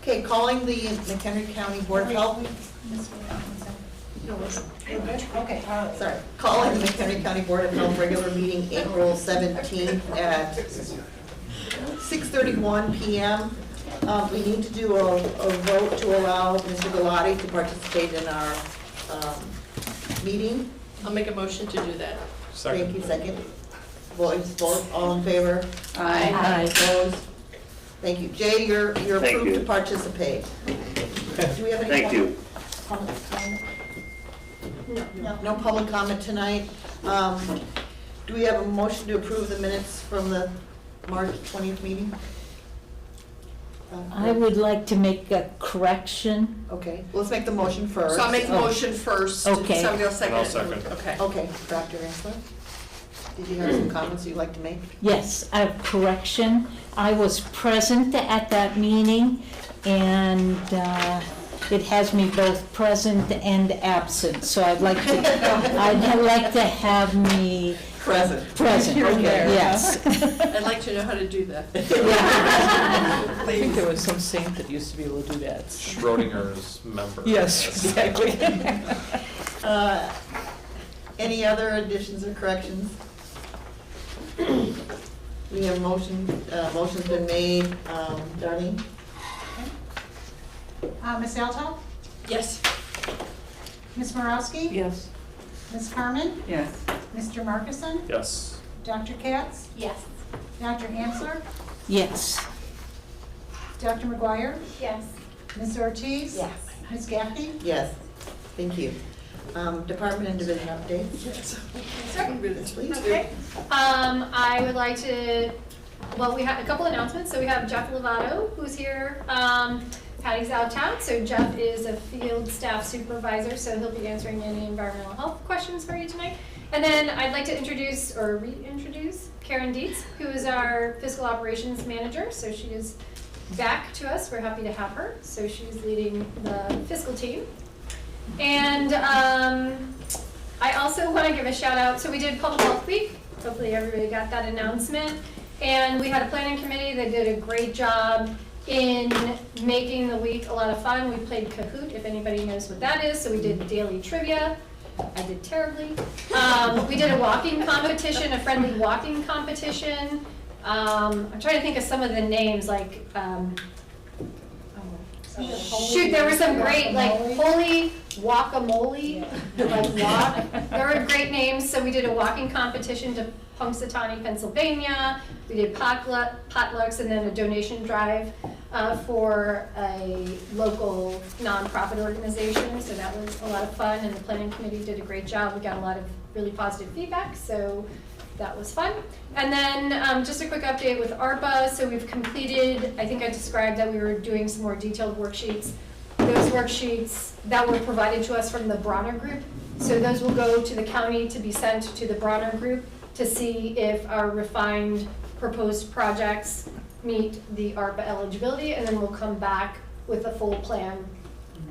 Okay, calling the McHenry County Board of Health. Okay, all right. Sorry, calling the McHenry County Board of Health regular meeting April 17th at 6:31 p.m. We need to do a vote to allow Mr. Galati to participate in our meeting. I'll make a motion to do that. Thank you, second. Vote, all in favor? Aye. Opposed? Thank you. Jay, you're Thank approved to you. participate. Do we have any Thank you. public comment? No public comment tonight. Do we have a motion to approve the minutes from the March 20th meeting? I would like to make a correction. Okay, let's make the motion first. So I'll make the motion first. Okay. Somebody else second I'll it? second. Okay. Okay, Dr. Rensler, did you have some comments you'd like to make? Yes, I have correction. I was present at that meeting, and it has me both present and absent. So I'd like to have me Present. present. Okay. Yes. I'd like to know how to do that. I think there was some saint that used to be able to do that. Schrodinger's member. Yes, exactly. Any other additions or corrections? We have motion's been made. Darlene? Ms. Alto? Yes. Ms. Borowski? Yes. Ms. Carmen? Yes. Mr. Markison? Yes. Dr. Katz? Yes. Dr. Hansler? Yes. Dr. McGuire? Yes. Ms. Ortiz? Yes. Ms. Gaffney? Yes. Thank you. Department and division updates? Yes, Please. Okay. I would like to, well, we have a couple announcements. So we have Jeff Lovato, who's here. Patty's out of town, so Jeff is a field staff supervisor, so he'll be answering any environmental health questions for you tonight. And then I'd like to introduce, or reintroduce, Karen Dietz, who is our fiscal operations manager. So she is back to us. We're happy to have her. So she's leading the fiscal team. And I also want to give a shout out. So we did Public Health Week. Hopefully everybody got that announcement. And we had a planning committee that did a great job in making the week a lot of fun. We played Kahoot, if anybody knows what that is. So we did daily trivia. I did terribly. We did a walking competition, a friendly walking competition. I'm trying to think of some of the names, like, shoot, there were some great, like, holy guacamole, like walk. There were great names, so we did a walking competition to Punxsutawney, Pennsylvania. We did potlucks and then a donation drive for a local nonprofit organization. So that was a lot of fun, and the planning committee did a great job. We got a lot of really positive feedback, so that was fun. And then just a quick update with ARPA. So we've completed, I think I described that we were doing some more detailed worksheets. Those worksheets that were provided to us from the Bronner Group. So those will go to the county to be sent to the Bronner Group to see if our refined proposed projects meet the ARPA eligibility, and then we'll come back with a full plan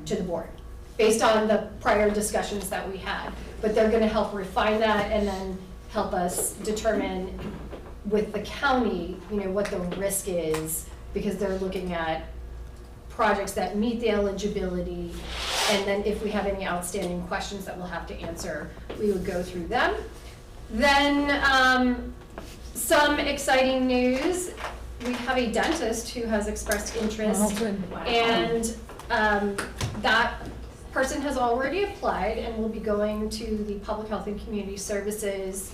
to the board based on the prior discussions that we had. But they're gonna help refine that and then help us determine with the county, you know, what the risk is, because they're looking at projects that meet the eligibility, and then if we have any outstanding questions that we'll have to answer, we would go through them. Then some exciting news. We have a dentist who has expressed interest, and that person has already applied and will be going to the Public Health and Community Services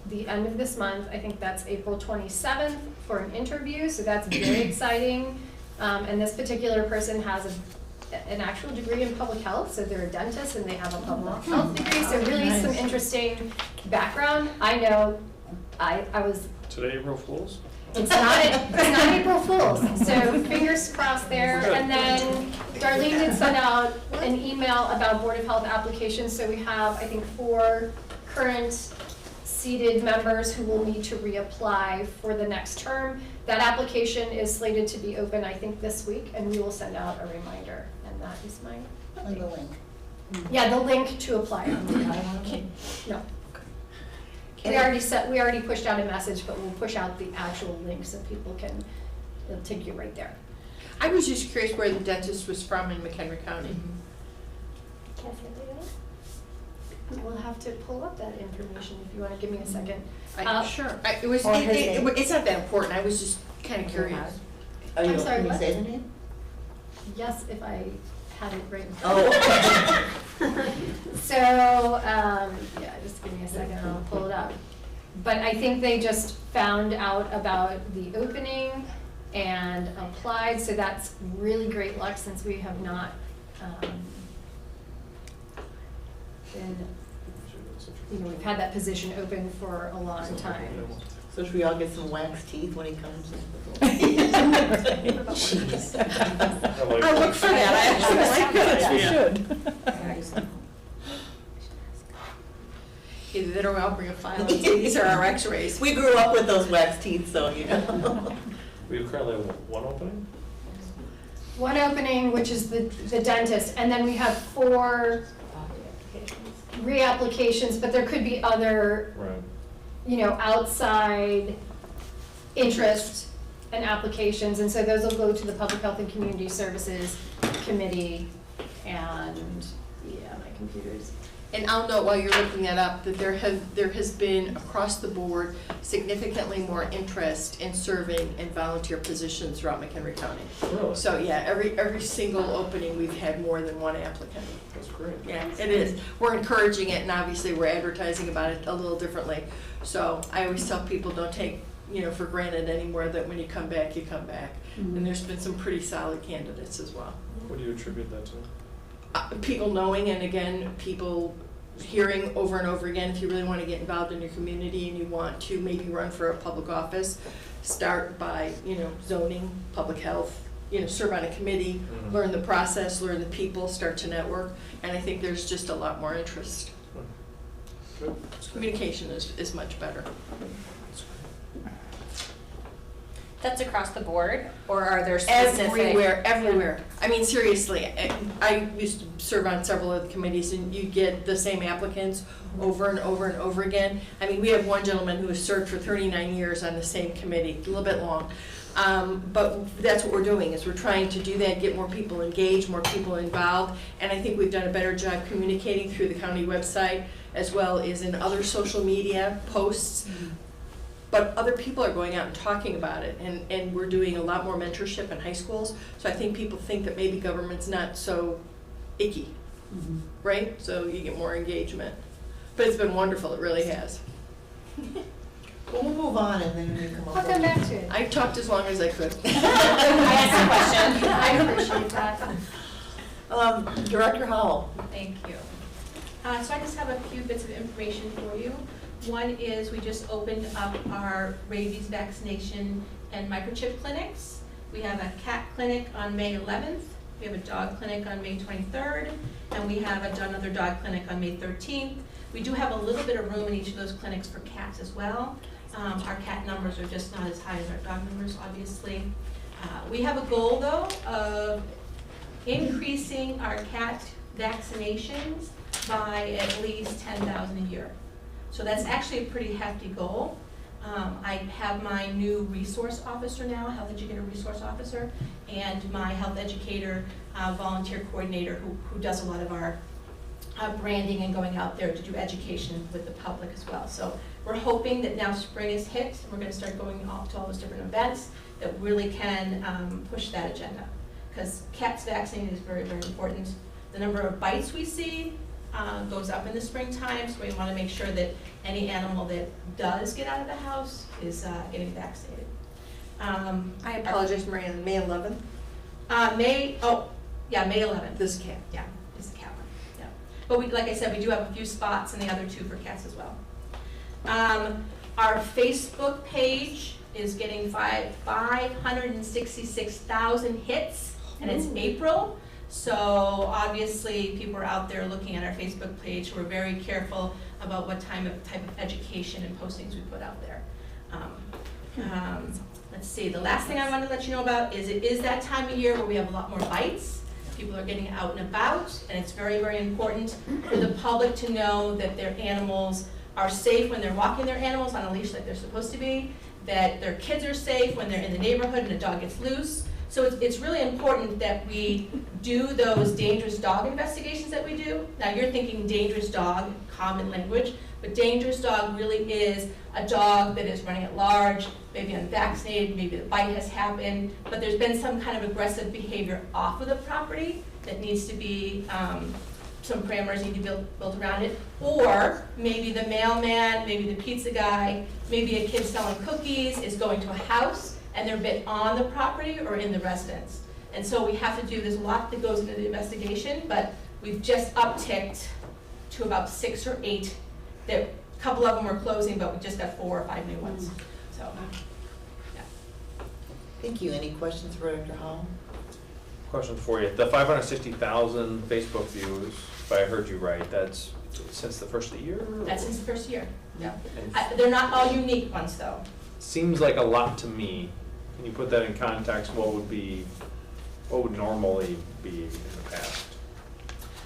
the end of this month. I think that's April 27th for an interview, so that's very exciting. And this particular person has an actual degree in public health, so they're a dentist and they have a public health degree, so really some interesting background. I know I was, Today, April Fools? it's not April Fool's, so fingers crossed there. And then Darlene did send out an email about Board of Health applications, so we have, I think, 4 current seated members who will need to reapply for the next term. That application is slated to be open, I think, this week, and we will send out a reminder, and that is my And the link. Yeah, the link to apply. No. We already pushed out a message, but we'll push out the actual link so people can, it'll take you right there. I was just curious where the dentist was from in McHenry County. Can't say that. We'll have to pull up that information if you want to give me a second. Sure. Or his name. It's not that important, I was just kind of curious. Are you, I'm sorry, can you what? say the name? Yes, if I had it right in front of me. Oh. So, yeah, just give me a second and I'll pull it up. But I think they just found out about the opening and applied, so that's really great luck since we have not been, we've had that position open for a long time. So should we all get some wax teeth when he comes? I look for that, I actually like that. We should. Either that or I'll bring a file and say, these are our x-rays. We grew up with those wax teeth, so you know. We currently have one opening? One opening, which is the dentist, and then we have 4 reapplications, but there could be other, Right. outside interest and applications, and so those will go to the Public Health and Community Services Committee, and, yeah, my computer's. And I'll note while you're looking that up, that there has been across the board significantly more interest in serving in volunteer positions throughout McHenry County. Really? So, yeah, every single opening, we've had more than one applicant. That's great. Yeah, it is. We're encouraging it, and obviously, we're advertising about it a little differently. So I always tell people, don't take, for granted anymore that when you come back, you come back. And there's been some pretty solid candidates as well. What do you attribute that to? People knowing, and again, people hearing over and over again, if you really want to get involved in your community and you want to maybe run for a public office, start by, zoning, public health, serve on a committee, Mhm. learn the process, learn the people, start to network, and I think there's just a lot more interest. Good. Communication is much better. That's great. That's across the board, or are there specific? Everywhere. I mean, seriously, I used to serve on several of the committees, and you get the same applicants over and over and over again. I mean, we have one gentleman who has served for 39 years on the same committee, a little bit long. But that's what we're doing, is we're trying to do that, get more people engaged, more people involved, and I think we've done a better job communicating through the county website, as well as in other social media posts. But other people are going out and talking about it, and we're doing a lot more mentorship in high schools. So I think people think that maybe government's not so icky, right? So you get more engagement. But it's been wonderful, it really has. Well, we'll move on and then we come up. I'll come back to it. I talked as long as I could. I asked a question. I appreciate that. Director Howell. Thank you. So I just have a few bits of information for you. One is we just opened up our rabies vaccination and microchip clinics. We have a cat clinic on May 11th, we have a dog clinic on May 23rd, and we have another dog clinic on May 13th. We do have a little bit of room in each of those clinics for cats as well. Our cat numbers are just not as high as our dog numbers, obviously. We have a goal, though, of increasing our cat vaccinations by at least 10,000 a year. So that's actually a pretty hefty goal. I have my new resource officer now, health educator resource officer, and my health educator volunteer coordinator who does a lot of our branding and going out there to do education with the public as well. So we're hoping that now spring is hit, and we're going to start going off to all those different events that really can push that agenda. Because cats vaccinated is very, very important. The number of bites we see goes up in the springtime, so we want to make sure that any animal that does get out of the house is getting vaccinated. I apologize, Marianne, May 11th? May 11th. This cat. Yeah, it's the cat one, yeah. But we, like I said, we do have a few spots and the other 2 for cats as well. Our Facebook page is getting 566,000 hits, and it's April. So obviously, people are out there looking at our Facebook page. We're very careful about what type of education and postings we put out there. Let's see, the last thing I want to let you know about is it is that time of year where we have a lot more bites. People are getting out and about, and it's very, very important for the public to know that their animals are safe when they're walking their animals on a leash like they're supposed to be, that their kids are safe when they're in the neighborhood and a dog gets loose. So it's really important that we do those dangerous dog investigations that we do. Now, you're thinking dangerous dog, common language, but dangerous dog really is a dog that is running at large, maybe unvaccinated, maybe the bite has happened, but there's been some kind of aggressive behavior off of the property that needs to be, some parameters need to be built around it. Or maybe the mailman, maybe the pizza guy, maybe a kid selling cookies is going to a house and they're bit on the property or in the residence. And so we have to do, there's a lot that goes into the investigation, but we've just upticked to about 6 or 8. A couple of them are closing, but we just got 4 or 5 new ones, so. Thank you. Any questions for Dr. Hall? Question for you. The 560,000 Facebook views, if I heard you right, that's since the first of the year? That's since the first year, yeah. And They're not all unique ones, though. seems like a lot to me. Can you put that in context? What would normally be in the past?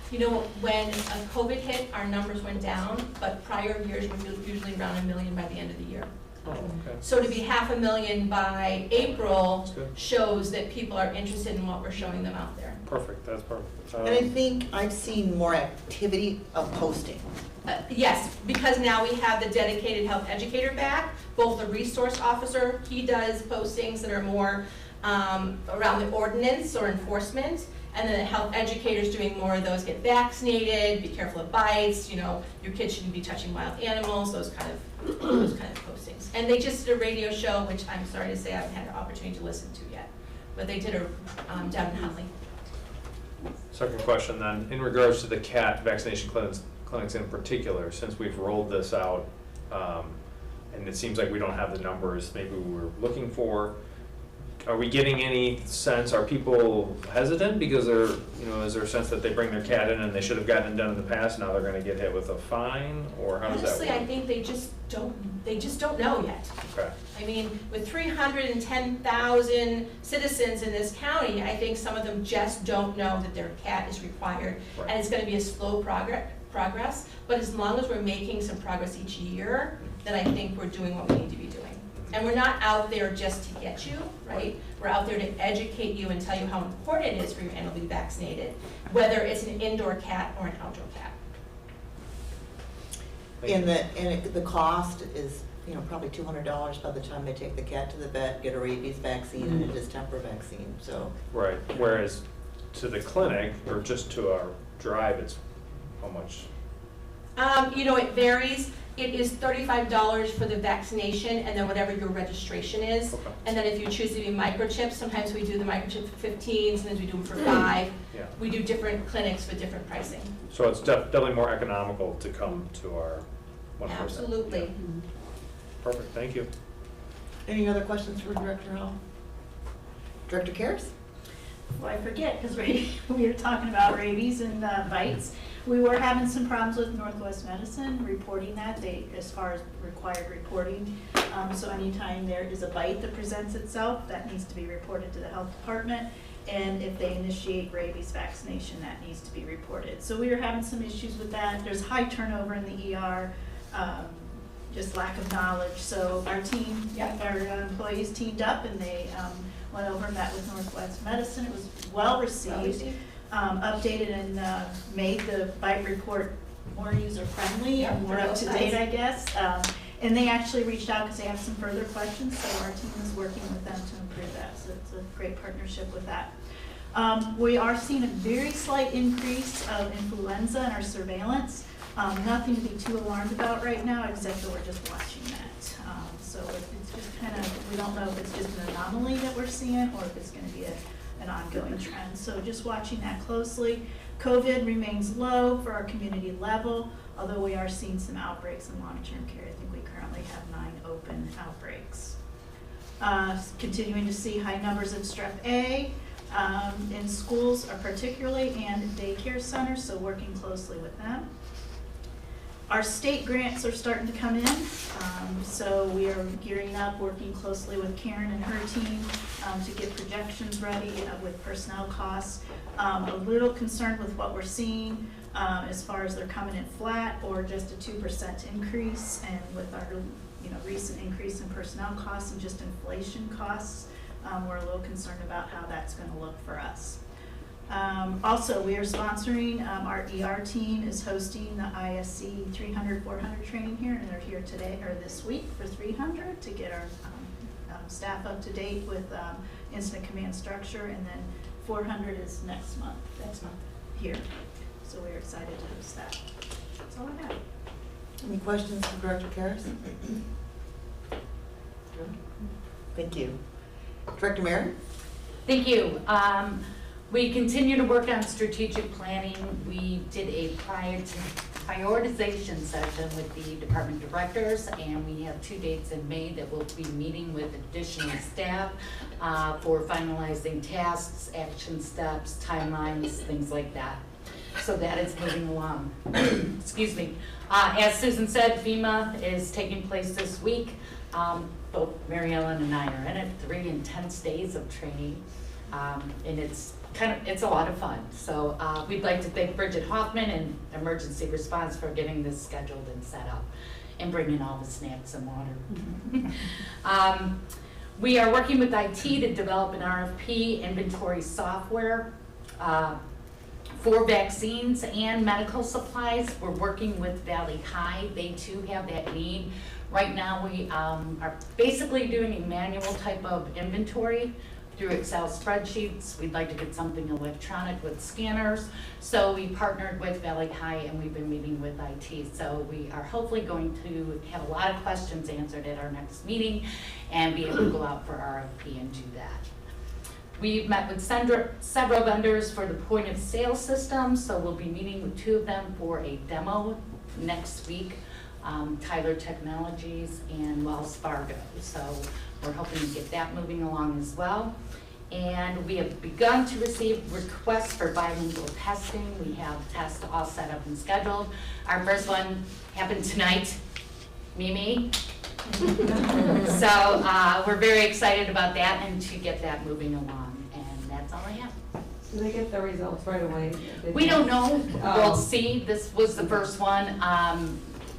You know, when COVID hit, our numbers went down, but prior years were usually around 1 million by the end of the year. Oh, okay. So to be 500,000 by April That's good. shows that people are interested in what we're showing them out there. Perfect, that's perfect. And I think I've seen more activity of posting. Yes, because now we have the dedicated health educator back, both the resource officer, he does postings that are more around the ordinance or enforcement, and then the health educators doing more of those, get vaccinated, be careful of bites, you know, your kids shouldn't be touching wild animals, those kind of postings. And they just did a radio show, which I'm sorry to say I haven't had an opportunity to listen to yet, but they did a down in Huntley. Second question then, in regards to the cat vaccination clinics in particular, since we've rolled this out, and it seems like we don't have the numbers maybe we were looking for, are we getting any sense, are people hesitant because they're, you know, is there a sense that they bring their cat in and they should have gotten it done in the past, now they're gonna get hit with a fine, or how does that work? Honestly, I think they just don't know yet. Okay, I mean, with 310,000 citizens in this county, I think some of them just don't know that their cat is required. Right. And it's gonna be a slow progress, but as long as we're making some progress each year, then I think we're doing what we need to be doing. And we're not out there just to get you, right? We're out there to educate you and tell you how important it is for your animal to be vaccinated, whether it's an indoor cat or an outdoor cat. Thank you. And the cost is, you know, probably $200 by the time they take the cat to the vet, get a rabies vaccine and a distemper vaccine, so. Right, whereas to the clinic, or just to our drive, it's how much? You know, it varies. It is $35 for the vaccination and then whatever your registration is. Okay. And then if you choose to be microchipped, sometimes we do the microchip for 15, sometimes we do them for 5. Yeah, We do different clinics with different pricing. so it's definitely more economical to come to our 1%. Absolutely. Yeah. Perfect, thank you. Any other questions for Director Hall? Director Karas? Well, I forget, because we were talking about rabies and bites. We were having some problems with Northwest Medicine reporting that, as far as required reporting. So anytime there is a bite that presents itself, that needs to be reported to the health department. And if they initiate rabies vaccination, that needs to be reported. So we were having some issues with that. There's high turnover in the ER, just lack of knowledge. So our team, our employees teamed up and they went over and met with Northwest Medicine. It was well received, updated and made the bite report more user-friendly and more up-to-date, I guess. And they actually reached out because they have some further questions, so our team is working with them to improve that. So it's a great partnership with that. We are seeing a very slight increase of influenza in our surveillance. Nothing to be too alarmed about right now, except that we're just watching that. So it's just kind of, we don't know if it's just an anomaly that we're seeing or if it's going to be an ongoing trend. So just watching that closely. COVID remains low for our community level, although we are seeing some outbreaks in long-term care. I think we currently have 9 open outbreaks. Continuing to see high numbers of strep A in schools particularly and daycare centers, so working closely with them. Our state grants are starting to come in, so we are gearing up, working closely with Karen and her team to get projections ready with personnel costs. A little concerned with what we're seeing as far as they're coming in flat or just a 2% increase, and with our recent increase in personnel costs and just inflation costs, We're a little concerned about how that's gonna look for us. Also, we are sponsoring, our ER team is hosting the ISC 300, 400 training here, and they're here today, or this week for 300 to get our staff up to date with incident command structure, and then 400 is next month here. So we're excited to host that. That's all I have. Any questions for Director Karas? Thank you. Director Marin? Thank you. We continue to work on strategic planning. We did a prioritization session with the department directors, and we have 2 dates in May that we'll be meeting with additional staff for finalizing tasks, action steps, timelines, things like that. So that is moving along. Excuse me. As Susan said, FEMA is taking place this week. Both Mary Ellen and I are in it, 3 intense days of training. And it's a lot of fun. So we'd like to thank Bridget Hoffman and Emergency Response for getting this scheduled and set up and bringing all the snacks and water. We are working with IT to develop an RFP inventory software for vaccines and medical supplies. We're working with Valley High. They too have that need. Right now we are basically doing a manual type of inventory through Excel spreadsheets. We'd like to get something electronic with scanners. So we partnered with Valley High and we've been meeting with IT. So we are hopefully going to have a lot of questions answered at our next meeting and be able to go out for RFP and do that. We've met with several vendors for the point of sale system. So we'll be meeting with 2 of them for a demo next week. Tyler Technologies and Wells Fargo. So we're hoping to get that moving along as well. And we have begun to receive requests for bilingual testing. We have tests all set up and scheduled. Our first one happened tonight, Mimi. So we're very excited about that and to get that moving along. And that's all I have. Do they get the results right away? We don't know. Oh. We'll see. This was the first one.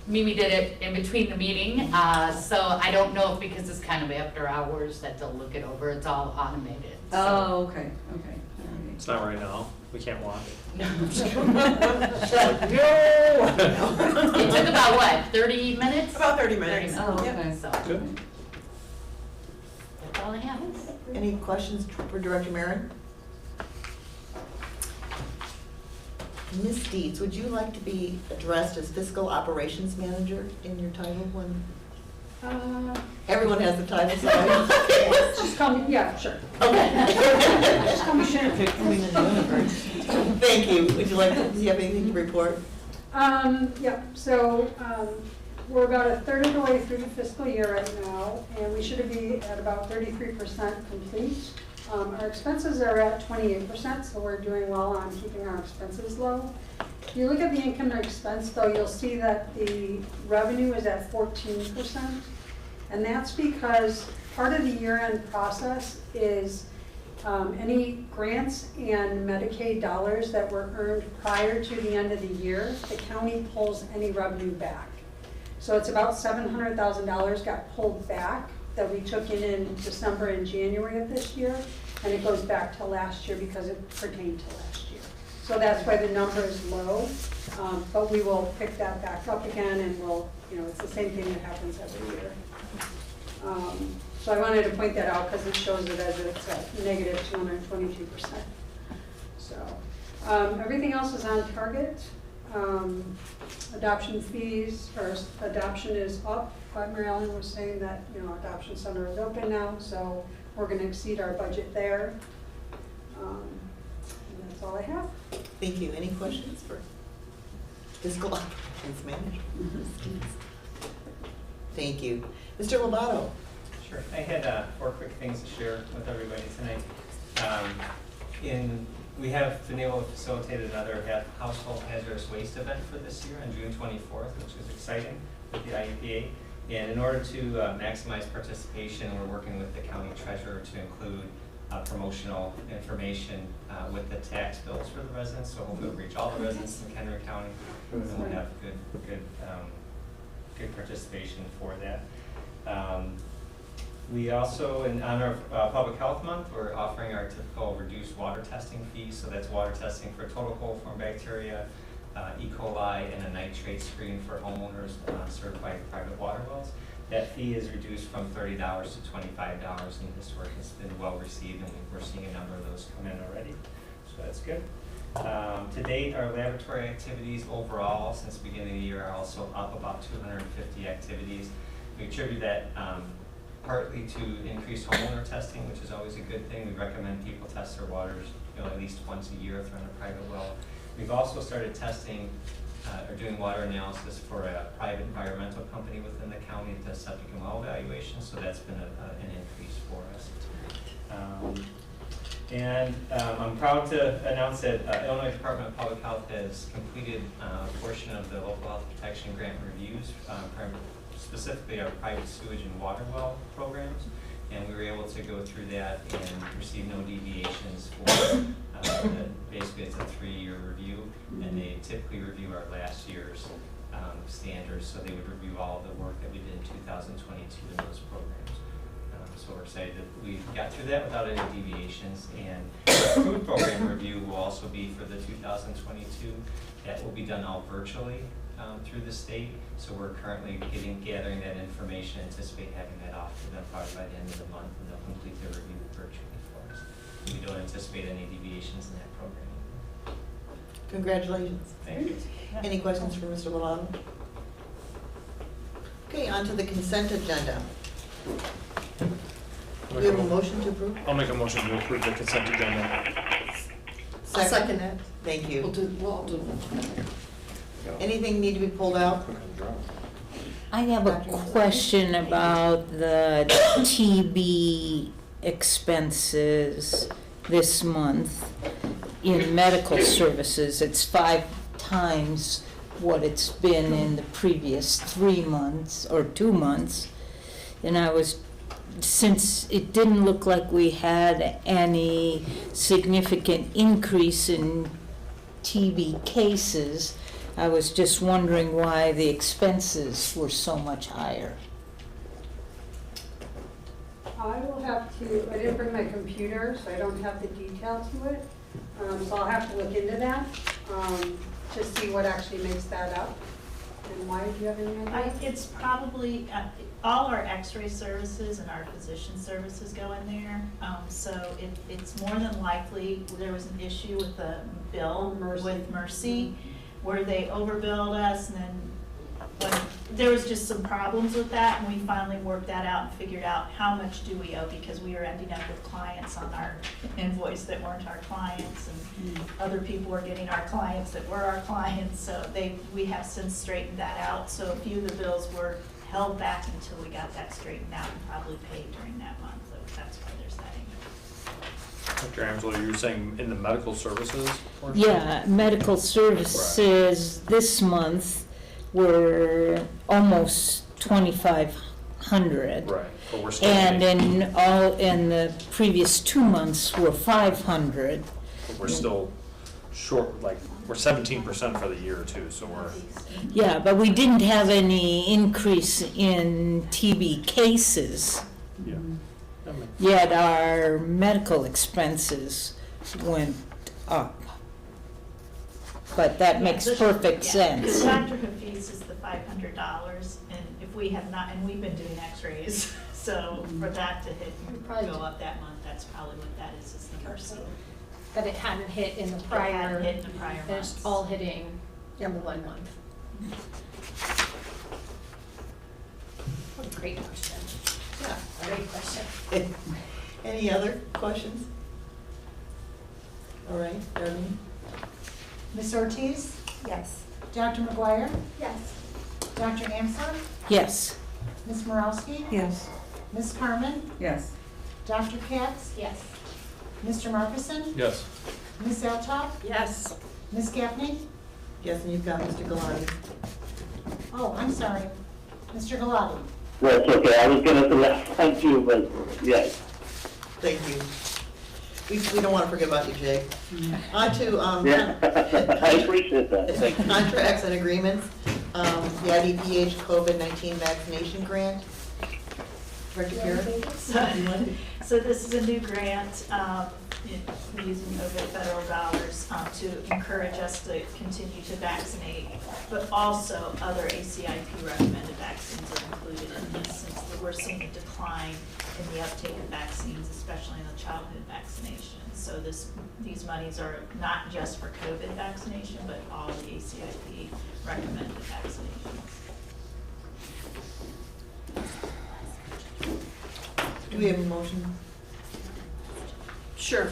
Mimi did it in between the meeting, so I don't know if because it's kind of after hours that they'll look it over. It's all automated. So. Oh, okay, okay. It's not right now. We can't walk. No. It took about what, 30 minutes? About 30 minutes. 30 Oh, Yep. okay. So Good. that's all I have. Any questions for Director Marin? Ms. Dietz, would you like to be addressed as Fiscal Operations Manager in your title when? Everyone has the title, so. Just call me, yeah, sure. Okay. Just call me Sharon. Thank you. Would you like, do you have anything to report? Yeah, so we're about a third of the way through the fiscal year right now, and we should be at about 33% complete. Our expenses are at 28%, so we're doing well on keeping our expenses low. If you look at the income and expense, though, you'll see that the revenue is at 14%. And that's because part of the year-end process is any grants and Medicaid dollars that were earned prior to the end of the year, the county pulls any revenue back. So it's about $700,000 got pulled back that we took in December and January of this year, and it goes back to last year because it pertained to last year. So that's why the number is low, but we will pick that back up again, and we'll, it's the same thing that happens every year. So I wanted to point that out because it shows it as it's at negative 222%. So everything else is on target. Adoption fees, or adoption is up, but Mary Ellen was saying that, adoption center is open now, so we're going to exceed our budget there. And that's all I have. Thank you. Any questions for Fiscal Operations Manager? Thank you. Mr. Lovato. Sure. I had 4 quick things to share with everybody tonight. We have been able to facilitate another household hazardous waste event for this year on June 24th, which is exciting with the IUPA. And in order to maximize participation, we're working with the county treasurer to include promotional information with the tax bills for the residents. So hopefully we'll reach all the residents in Kennewick County, and we'll have good participation for that. We also, in honor of Public Health Month, we're offering our typical reduced water testing fee. So that's water testing for total coliform bacteria, E. coli, and a nitrate screen for homeowners certified private water wells. That fee is reduced from $30 to $25, and this work has been well received, and we're seeing a number of those come in already. So that's good. To date, our laboratory activities overall since the beginning of the year are also up about 250 activities. We attribute that partly to increased homeowner testing, which is always a good thing. We recommend people test their waters, at least once a year if they're in a private well. We've also started testing or doing water analysis for a private environmental company within the county that does septic and well evaluation, so that's been an increase for us. I'm proud to announce that Illinois Department of Public Health has completed a portion of the local health protection grant reviews, specifically our private sewage and water well programs, and we were able to go through that and receive no deviations for basically it's a 3-year review, and they typically review our last year's standards, so they would review all of the work that we did in 2022 in those programs. So we're excited that we got through that without any deviations, and the food program review will also be for the 2022. That will be done all virtually through the state, so we're currently gathering that information, anticipate having that off to them probably by the end of the month, and they'll complete their review virtually for us. We don't anticipate any deviations in that program. Congratulations. Thank you. Any questions for Mr. Lalonde? Okay, on to the consent agenda. Do we have a motion to approve? I'll make a motion to approve the consent agenda. I'll second that. Thank you. We'll all do one. Anything need to be pulled out? I have a question about the TB expenses this month in medical services. It's 5 times what it's been in the previous 3 months or 2 months. And since it didn't look like we had any significant increase in TB cases, I was just wondering why the expenses were so much higher. I will have to, I didn't bring my computer, so I don't have the detail to it. So I'll have to look into that to see what actually makes that up. And why, do you have any idea? It's probably, all our x-ray services and our physician services go in there. So it's more than likely, there was an issue with the bill with Mercy, where they overbilled us, and then there was just some problems with that, and we finally worked that out and figured out how much do we owe, because we were ending up with clients on our invoice that weren't our clients, and other people were getting our clients that were our clients, so we have since straightened that out. So a few of the bills were held back until we got that straightened out and probably paid during that month, so that's why there's that increase. Dr. Amsler, you were saying in the medical services portion? Yeah, medical services this month were almost 2,500. Right, but we're still. And in the previous 2 months were 500. But we're still short, like, we're 17% for the year too, so we're. Yeah, but we didn't have any increase in TB cases. Yeah. Yet our medical expenses went up. But that makes perfect sense. The Dr. Hafiz is the $500, and if we have not, and we've been doing x-rays, so for that to go up that month, that's probably what that is the Mercy. That it hadn't hit in the It prior, hadn't hit in the prior and it's months. all hitting in 1 month. What a great question. Yeah. Great question. Any other questions? All right, Darlene? Ms. Ortiz? Yes. Dr. McGuire? Yes. Dr. Amsler? Yes. Ms. Morowski? Yes. Ms. Carmen? Yes. Dr. Katz? Yes. Mr. Markison? Yes. Ms. Eltop? Yes. Ms. Gaffney? Yes, and you've got Mr. Gallardi. Oh, I'm sorry. Mr. Galati? That's okay, I was gonna thank you, but yes. Thank you. We don't want to forget about you, Jay. On to Yeah, I appreciate that, thank you. contracts and agreements. The IDPH COVID-19 vaccination grant. Director Kara? So this is a new grant, using OVID federal dollars to encourage us to continue to vaccinate, but also other ACIP recommended vaccines are included in this, since we're seeing a decline in the uptake of vaccines, especially in the childhood vaccinations. So these monies are not just for COVID vaccination, but all the ACIP recommended vaccinations. Do we have a motion? Sure.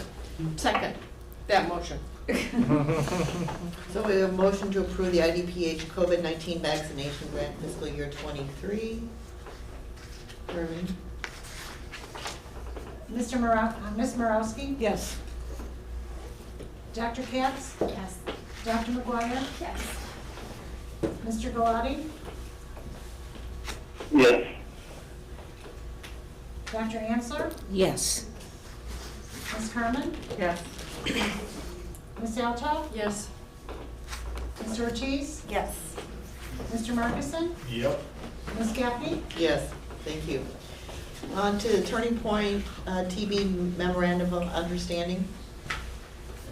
Second, that motion. So we have a motion to approve the IDPH COVID-19 vaccination grant fiscal year '23. Irving? Ms. Morowski? Yes. Dr. Katz? Yes. Dr. McGuire? Yes. Mr. Galati? Yes. Dr. Ansler? Yes. Ms. Carmen? Yes. Ms. Altough? Yes. Mr. Ortiz? Yes. Mr. Marcuson? Yep. Ms. Gaffney? Yes, thank you. On to the Turning Point TB memorandum of understanding.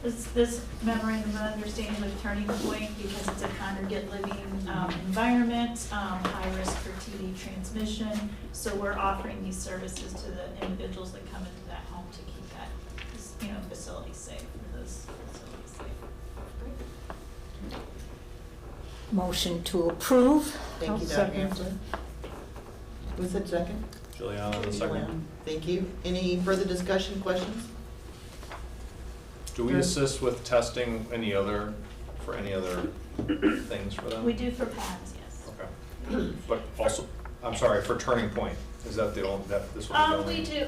This memorandum of understanding with Turning Point, because it's a congregate living environment, high risk for TB transmission. So we're offering these services to the individuals that come into that home to keep that, facility safe, for those facilities safe. Motion to approve. Thank you, Dr. second. Ansler. Who said second? Juliana, the second. Thank you. Any further discussion, questions? Do we assist with testing for any other things for them? We do for pads, yes. Okay. But also, I'm sorry, for Turning Point, is that the only, this one? We do,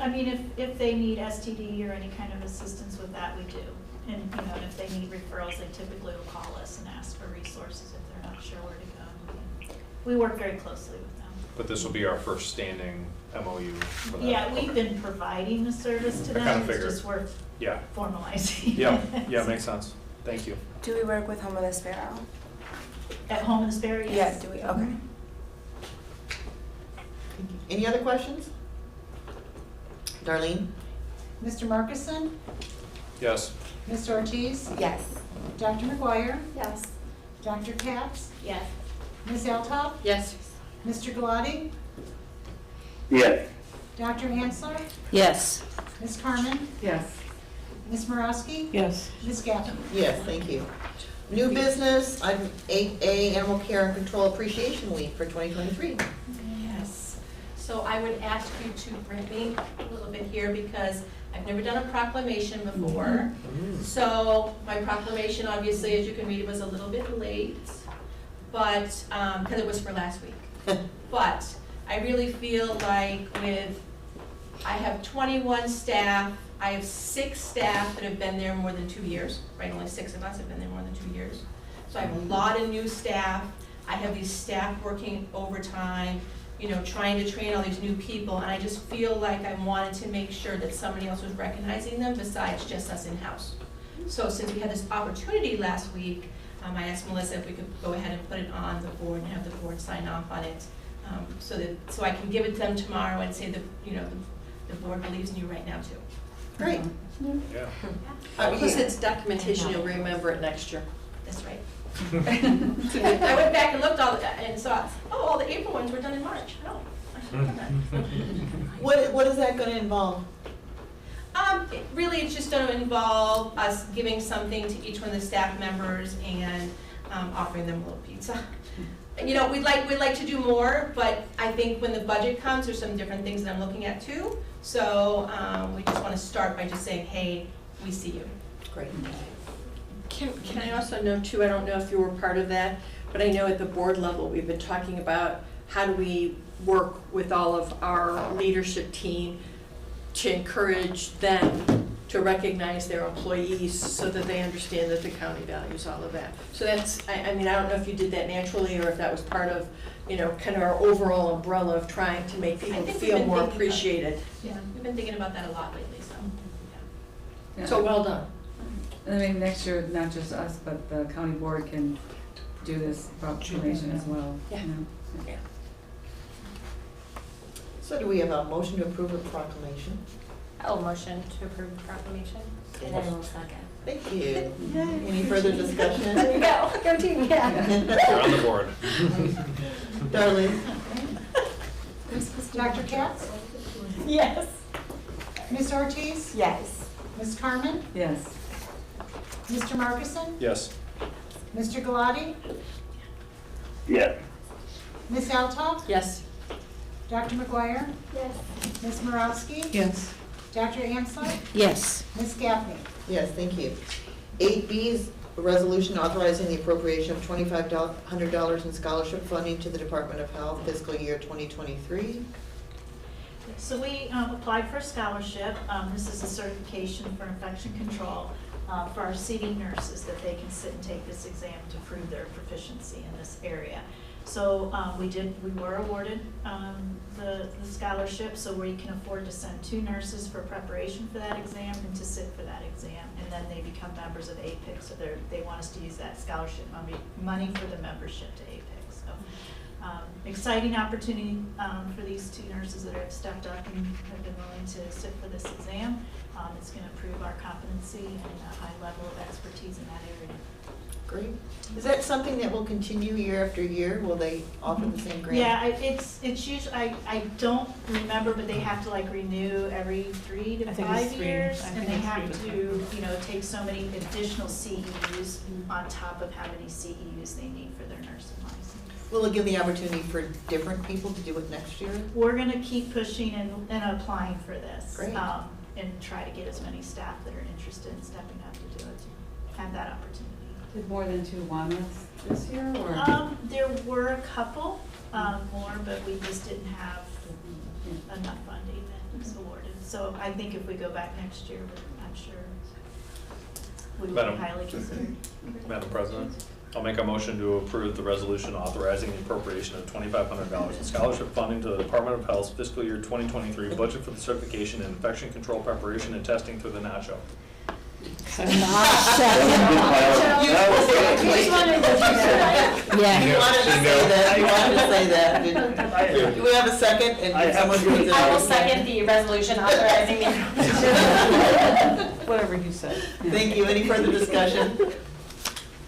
if they need STD or any kind of assistance with that, we do. And, if they need referrals, they typically will call us and ask for resources if they're not sure where to go. We work very closely with them. But this will be our first standing MOU for that? Yeah, we've Okay. been providing the service to I them. kinda It's figured. just worth Yeah. formalizing. Yeah, makes sense. Thank you. Do we work with Home of the Sparrow? At Home in the Sparrow, yes. Yeah, do we? Okay. Any other questions? Darlene? Mr. Marcuson? Yes. Mr. Ortiz? Yes. Dr. McGuire? Yes. Dr. Katz? Yes. Ms. Altough? Yes. Mr. Galati? Yes. Dr. Ansler? Yes. Ms. Carmen? Yes. Ms. Morowski? Yes. Ms. Gaffney? Yes, thank you. New business, item 8A, Animal Care and Control Appreciation Week for 2023. Yes. So I would ask you to grant me a little bit here because I've never done a proclamation before. So my proclamation, obviously, as you can read, was a little bit late, but, because it was for last week. But I really feel like I have 21 staff, I have 6 staff that have been there more than 2 years, right? Only 6 of us have been there more than 2 years. So I have a lot of new staff. I have these staff working overtime, trying to train all these new people, and I just feel like I wanted to make sure that somebody else was recognizing them besides just us in-house. So since we had this opportunity last week, I asked Melissa if we could go ahead and put it on the board and have the board sign off on it, so I can give it to them tomorrow and say that, the board believes in you right now too. Great. Yeah. Plus it's documentation, you'll remember it next year. That's right. I went back and looked and saw, all the April ones were done in March. Oh, I should have done that. What is that gonna involve? Really, it's just going to involve us giving something to each one of the staff members and offering them a little pizza. We'd like to do more, but I think when the budget comes, there's some different things that I'm looking at too. So we just want to start by just saying, hey, we see you. Great. Can I also note too, I don't know if you were part of that, but I know at the board level, we've been talking about how do we work with all of our leadership team to encourage them to recognize their employees so that they understand that the county values all of that. So that's, I don't know if you did that naturally or if that was part of, kind of our overall umbrella of trying to make people think we've feel been more thinking about it. appreciated. Yeah, we've been thinking about that a lot lately, so. Yeah. So well done. Next year, not just us, but the county board can do this proclamation as well. Yeah. Yeah. So do we have a motion to approve a proclamation? Oh, motion to approve the proclamation. And then we'll second. Thank you. Any further discussion? There you go, go team, yeah. You're on the board. Darlene? Dr. Katz? Yes. Ms. Ortiz? Yes. Ms. Carmen? Yes. Mr. Markison? Yes. Mr. Galati? Yes. Ms. Althoff? Yes. Dr. McGuire? Yes. Ms. Morowski? Yes. Dr. Ansel? Yes. Ms. Gaffney? Yes, thank you. 8B is a resolution authorizing the appropriation of $2,500 in scholarship funding to the Department of Health fiscal year 2023. So we applied for a scholarship. This is a certification for infection control for our CD nurses, that they can sit and take this exam to prove their proficiency in this area. So we were awarded the scholarship, so we can afford to send 2 nurses for preparation for that exam and to sit for that exam. And then they become members of APIC, so they want us to use that scholarship money for the membership to APIC. So exciting opportunity for these 2 nurses that have stepped up and have been willing to sit for this exam. It's going to prove our competency and a high level of expertise in that area. Great. Is that something that will continue year after year? Will they offer the same grant? Yeah, it's usually, I don't remember, but they have to like renew every 3 to I think 5 it's 3. years. I And think they it's have 3 to, take so many additional CEUs on top of how many CEUs they need for their nursing license. Will it give the opportunity for different people to do it next year? We're gonna keep pushing and applying for this. Great. And try to get as many staff that are interested in stepping up to do it, to have that opportunity. Did more than 2 want us this year, or? There were a couple more, but we just didn't have enough funding that was awarded. So I think if we go back next year, I'm sure we will be Madam- highly considered. Madam President, I'll make a motion to approve the resolution authorizing the appropriation of $2,500 in scholarship funding to the Department of Health's fiscal year 2023 budget for the certification in infection control preparation and testing through the NACHO. Yeah. You wanted to say that, you wanted to say that. Do we have a second? And I have someone to- who's- I will second the resolution authorizing the. Whatever you said. Thank you. Any further discussion?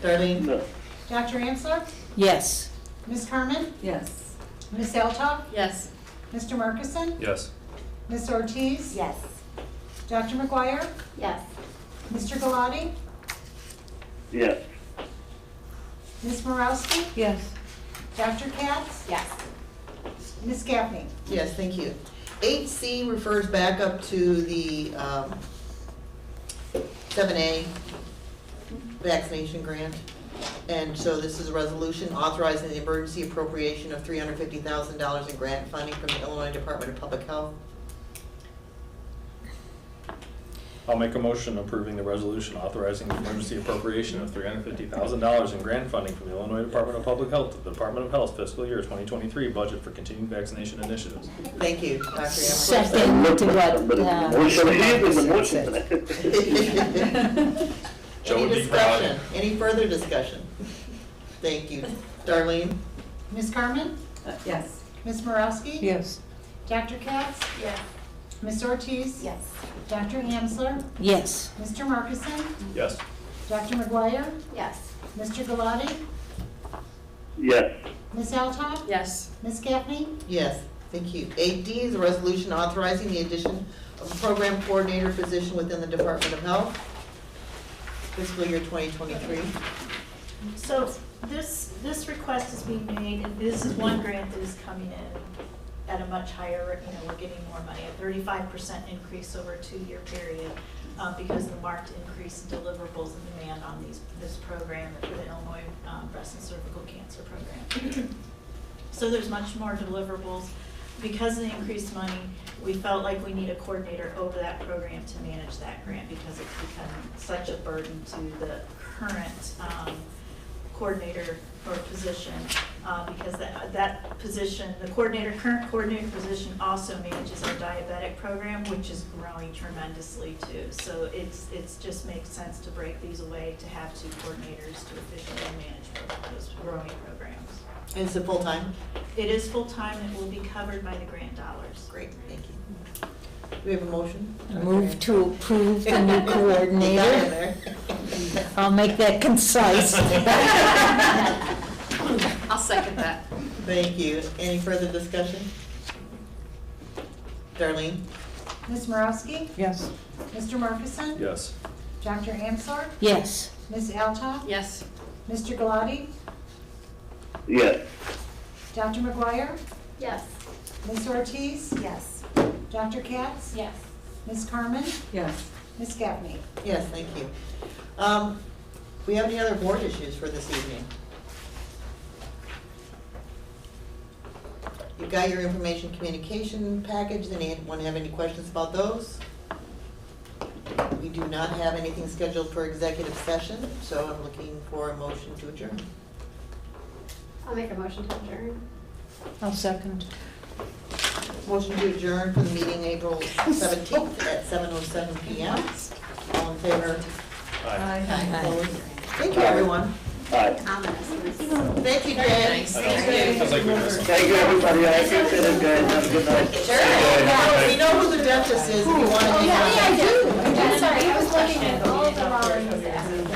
Darlene? No. Dr. Ansel? Yes. Ms. Carmen? Yes. Ms. Althoff? Yes. Mr. Markison? Yes. Ms. Ortiz? Yes. Dr. McGuire? Yes. Mr. Galati? Yes. Ms. Morowski? Yes. Dr. Katz? Yes. Ms. Gaffney? Yes, thank you. 8C refers back up to the 7A vaccination grant. And so this is a resolution authorizing the emergency appropriation of $350,000 in grant funding from the Illinois Department of Public Health. I'll make a motion approving the resolution authorizing the emergency appropriation of $350,000 in grant funding from the Illinois Department of Public Health to the Department of Health fiscal year 2023 budget for continued vaccination initiatives. Thank you, Dr. Amber. Second to what, Motion here, there's a Markison motion. said. Joe Any would be proud. discussion? Any further discussion? Thank you. Darlene? Ms. Carmen? Yes. Ms. Morowski? Yes. Dr. Katz? Yes. Ms. Ortiz? Yes. Dr. Ansler? Yes. Mr. Markison? Yes. Dr. McGuire? Yes. Mr. Galati? Yes. Ms. Althoff? Yes. Ms. Gaffney? Yes, thank you. 8D is a resolution authorizing the addition of a program coordinator position within the Department of Health, fiscal year 2023. So this request is being made, and this is one grant that is coming in at a much higher, we're getting more money, a 35% increase over a 2-year period, because of the marked increase in deliverables and demand on this program for the Illinois Breast and Cervical Cancer Program. So there's much more deliverables. Because of the increased money, we felt like we need a coordinator over that program to manage that grant, because it's become such a burden to the current coordinator or position, because that position, the current coordinator position also manages our diabetic program, which is growing tremendously too. So it's just makes sense to break these away, to have two coordinators to officially manage both of those growing programs. And is it full-time? It is full-time and will be covered by the grant dollars. Great, thank you. Do we have a motion? Move to approve the new You got it coordinator. there. I'll make that concise. I'll second that. Thank you. Any further discussion? Darlene? Ms. Morowski? Yes. Mr. Markison? Yes. Dr. Amsor? Yes. Ms. Altough? Yes. Mr. Galati? Yes. Dr. McGuire? Yes. Ms. Ortiz? Yes. Dr. Katz? Yes. Ms. Carmen? Yes. Ms. Gaffney? Yes, thank you. We have any other board issues for this evening? You've got your information communication package. Anyone have any questions about those? We do not have anything scheduled for executive session, so I'm looking for a motion to adjourn. I'll make a motion to adjourn. I'll second. Motion to adjourn for the meeting April 17th at 7:07 PM. All in favor? Aye. Opposed? Thank you, everyone. Aye. Thank you, Jen. Feels like we missed something. Thank you, everybody. I appreciate it, guys. Have a good night. Sure. We know who the dentist is if you want to. Yeah, I do